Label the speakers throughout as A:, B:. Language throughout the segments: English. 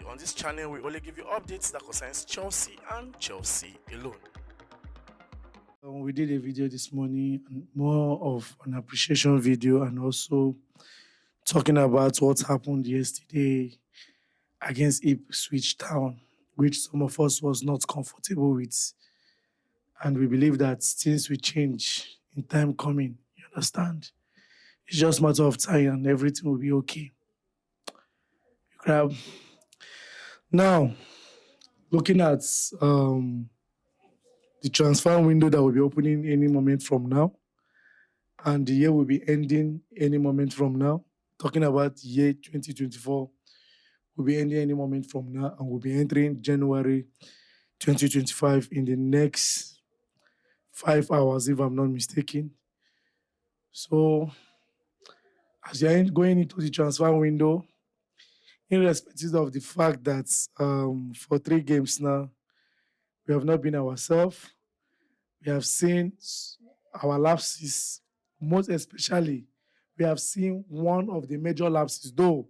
A: on this channel we only give you updates that concerns Chelsea and Chelsea alone.
B: We did a video this morning, more of an appreciation video, and also talking about what happened yesterday against Ipswich Town, which some of us was not comfortable with, and we believe that things will change in time coming. You understand? It's just a matter of time, and everything will be okay. Grab. Now, looking at the transfer window that will be opening any moment from now, and the year will be ending any moment from now. Talking about year 2024 will be ending any moment from now, and we'll be entering January 2025 in the next 5 hours, if I'm not mistaken. So, as you're going into the transfer window, irrespective of the fact that for 3 games now, we have not been ourselves, we have seen our lapses, most especially, we have seen one of the major lapses, though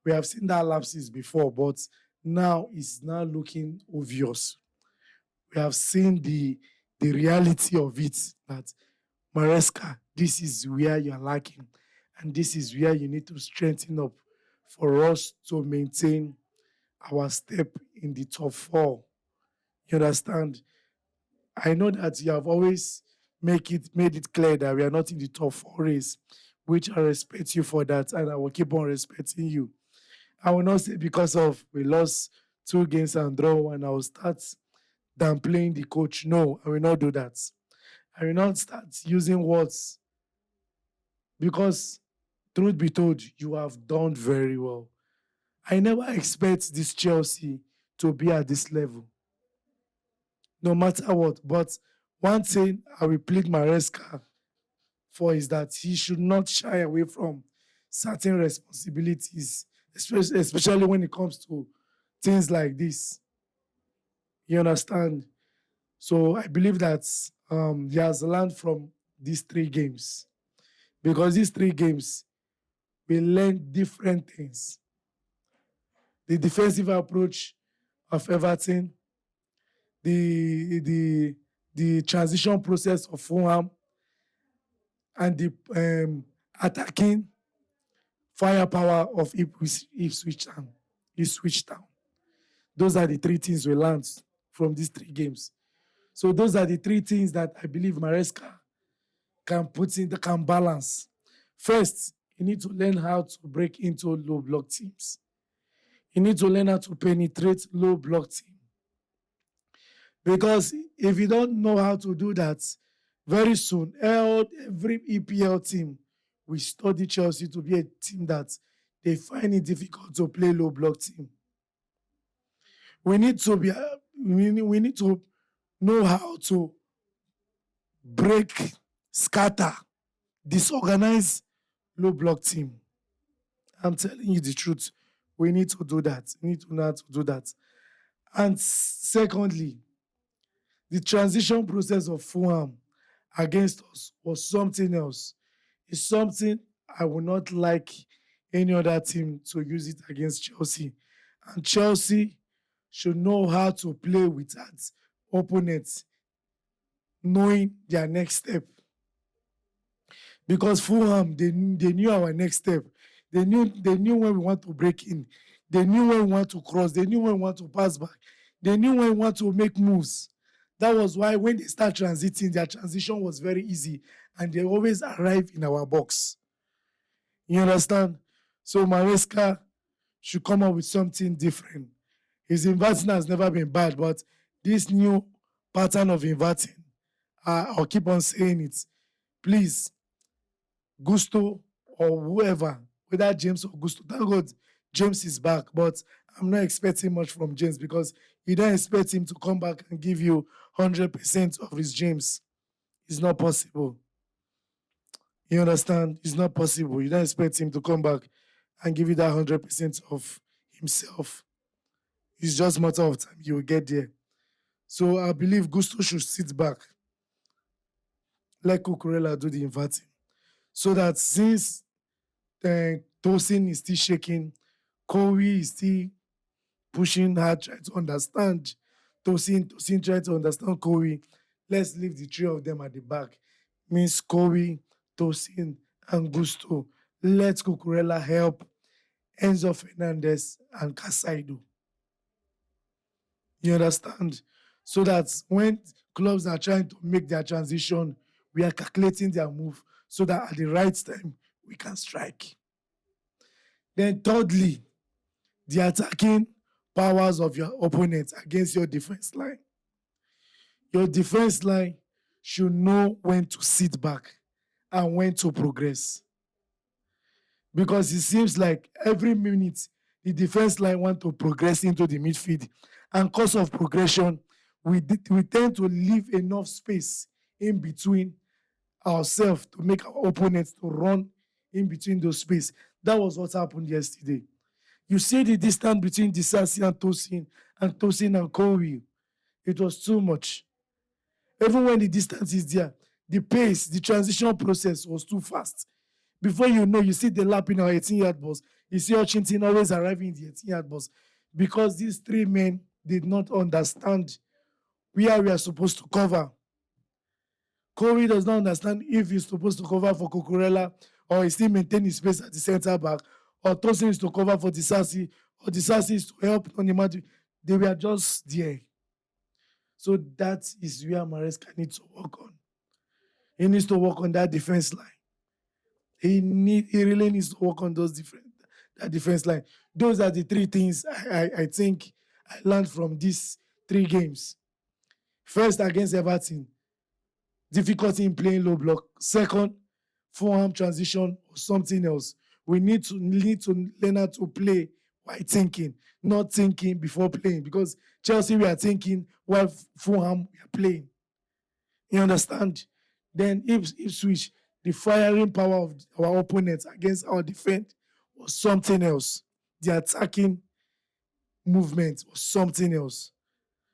B: we have seen that lapses before, but now it's now looking obvious. We have seen the reality of it, that Maresca, this is where you're lacking, and this is where you need to strengthen up for us to maintain our step in the top 4. You understand? I know that you have always made it clear that we are not in the top 4 race, which I respect you for that, and I will keep on respecting you. I will not say because of we lost 2 games and draw 1, I will start downplaying the coach. No, I will not do that. I will not start using words, because truth be told, you have done very well. I never expect this Chelsea to be at this level, no matter what. But one thing I will plead Maresca for is that he should not shy away from certain responsibilities, especially when it comes to things like this. You understand? So I believe that he has learned from these 3 games, because these 3 games we learned different things. The defensive approach of Everton, the transition process of Fulham, and the attacking firepower of Ipswich Town. Those are the 3 things we learned from these 3 games. So those are the 3 things that I believe Maresca can put in, can balance. First, you need to learn how to break into low block teams. You need to learn how to penetrate low block team. Because if you don't know how to do that, very soon, every EPL team will study Chelsea to be a team that they find it difficult to play low block team. We need to know how to break, scatter, disorganize low block team. I'm telling you the truth. We need to do that. We need to know how to do that. And secondly, the transition process of Fulham against us was something else. It's something I would not like any other team to use it against Chelsea. And Chelsea should know how to play with that opponent, knowing their next step. Because Fulham, they knew our next step. They knew when we want to break in. They knew when we want to cross. They knew when we want to pass back. They knew when we want to make moves. That was why when they start transiting, their transition was very easy, and they always arrive in our box. You understand? So Maresca should come up with something different. His inverting has never been bad, but this new pattern of inverting, I'll keep on saying it. Please, Gusto or whoever, whether James or Gusto, thank God James is back, but I'm not expecting much from James, because you don't expect him to come back and give you 100% of his James. It's not possible. You understand? It's not possible. You don't expect him to come back and give you that 100% of himself. It's just a matter of time. You will get there. So I believe Gusto should sit back. Let Cucurella do the inverting. So that since Tosin is still shaking, Kowi is still pushing hard, trying to understand Tosin trying to understand Kobe. Let's leave the three of them at the back. Means Kobe, Tosin, and Gusto. Let Cucurella help Enzo Fernandez and Casaido. You understand? So that when clubs are trying to make their transition, we are calculating their move so that at the right time we can strike. Then, thirdly, the attacking powers of your opponent against your defense line. Your defense line should know when to sit back and when to progress. Because it seems like every minute the defense line want to progress into the midfield. And because of progression, we tend to leave enough space in between ourselves to make our opponents to run in between those space. That was what happened yesterday. You see the distance between Disasi and Tosin and Kobe. It was too much. Even when the distance is there, the pace, the transition process was too fast. Before you know, you see the lap in our 18-yard box. You see Ochintin always arriving in the 18-yard box because these three men did not understand where we are supposed to cover. Kobe does not understand if he's supposed to cover for Cucurella or he still maintain his space at the center back, or Tosin is to cover for Disasi, or Disasi is to help on the match. They were just there. So that is where Maresca needs to work on. He needs to work on that defense line. He really needs to work on that defense line. Those are the three things I think I learned from these 3 games. First, against Everton, difficulty in playing low block. Second, forearm transition or something else. We need to learn how to play while thinking, not thinking before playing. Because Chelsea, we are thinking while Fulham, we are playing. You understand? Then if switch, the firing power of our opponents against our defense was something else. The attacking movement was something else.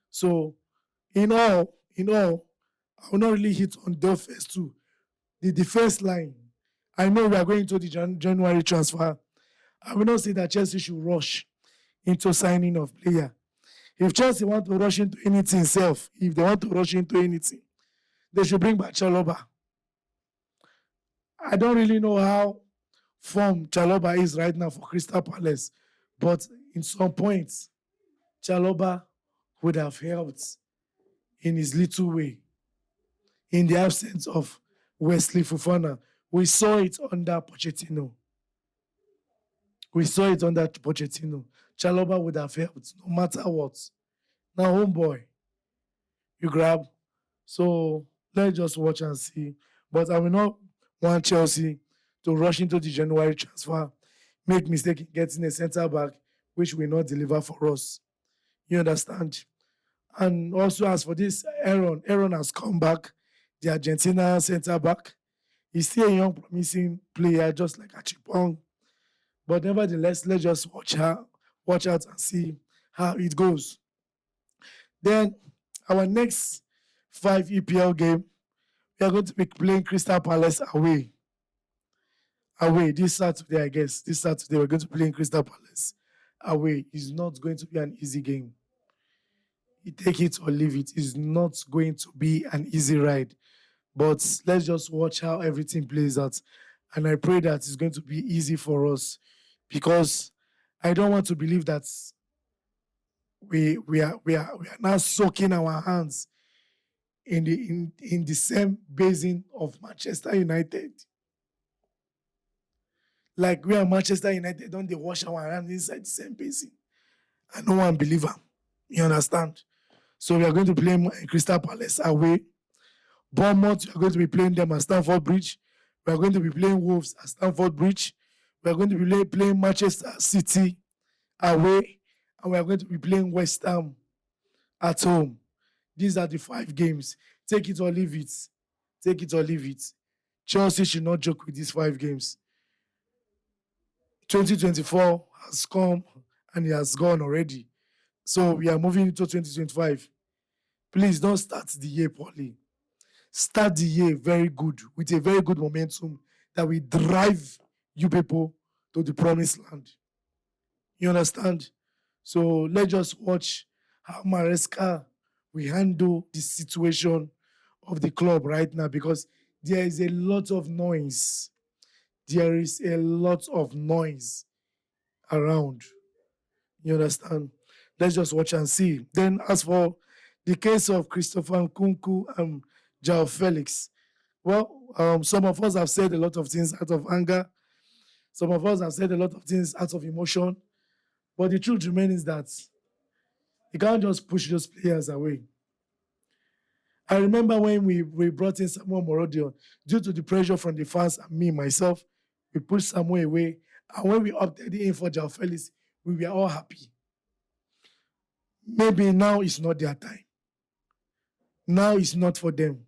B: So, in all, I will not really hit on the first 2. The defense line, I know we are going into the January transfer. I will not say that Chelsea should rush into signing of player. If Chelsea want to rush into anything if they want to rush into anything, they should bring back Chalobah. I don't really know how form Chalobah is right now for Crystal Palace, but in some points, Chalobah would have helped in his little way. In the absence of Wesley Fofana, we saw it under Pochettino. Chalobah would have helped no matter what. Now, homeboy, you grab. So let's just watch and see. But I will not want Chelsea to rush into the January transfer, make mistake in getting a center back, which will not deliver for us. You understand? And also, as for this, Aaron has come back, the Argentina center back. He's still a young, promising player, just like Achipong. But nevertheless, let's just watch out and see how it goes. Then, our next 5 EPL game, we are going to be playing Crystal Palace away. This Saturday, I guess. This Saturday, we're going to play in Crystal Palace away. It's not going to be an easy game. You take it or leave it. It's not going to be an easy ride. But let's just watch how everything plays out. And I pray that it's going to be easy for us, because I don't want to believe that we are now soaking our hands in the same basin of Manchester United. Like we are Manchester United, don't they wash our hands inside the same basin? I no one believe them. You understand? So we are going to play Crystal Palace away. Bournemouth, we are going to be playing them at Stamford Bridge. We are going to be playing Wolves at Stamford Bridge. We are going to be playing Manchester City away. And we are going to be playing West Ham at home. These are the 5 games. Take it or leave it. Chelsea should not joke with these 5 games. 2024 has come and it has gone already. So we are moving into 2025. Please don't start the year poorly. Start the year very good, with a very good momentum that will drive you people to the promised land. You understand? So let's just watch how Maresca will handle the situation of the club right now, because there is a lot of noise. There is a lot of noise around. You understand? Let's just watch and see. Then, as for the case of Christopher Nkunku and Jao Felix, well, some of us have said a lot of things out of anger. Some of us have said a lot of things out of emotion. But the truth remains that you can't just push those players away. I remember when we brought in Samuel Morodion, due to the pressure from the fans and me, myself, we pushed Samuel away. And when we opted in for Jao Felix, we were all happy. Maybe now is not their time. Now is not for them.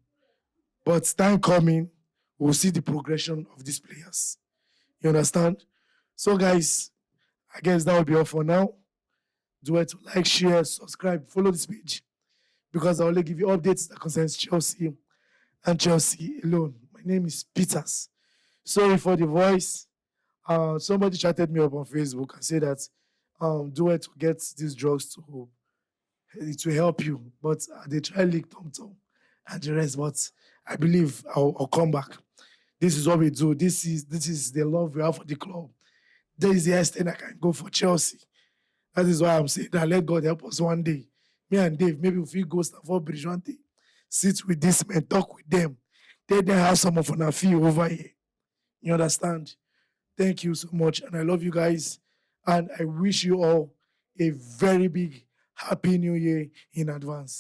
B: But time coming, we'll see the progression of these players. You understand? So, guys, I guess that will be all for now. Do it to like, share, subscribe, follow this page, because I only give you updates that concerns Chelsea and Chelsea alone. My name is Peters. Sorry for the voice. Somebody chatted me up on Facebook and said that do it to get these drugs to help you, but they try lick Tom Tom and the rest. But I believe I'll come back. This is what we do. This is the love we have for the club. There is the extent I can go for Chelsea. That is why I'm saying that let God help us one day. Me and Dave, maybe if we go Stamford Bridge one day, sit with this men, talk with them. They have some of an feel over here. You understand? Thank you so much. And I love you guys. And I wish you all a very big Happy New Year in advance.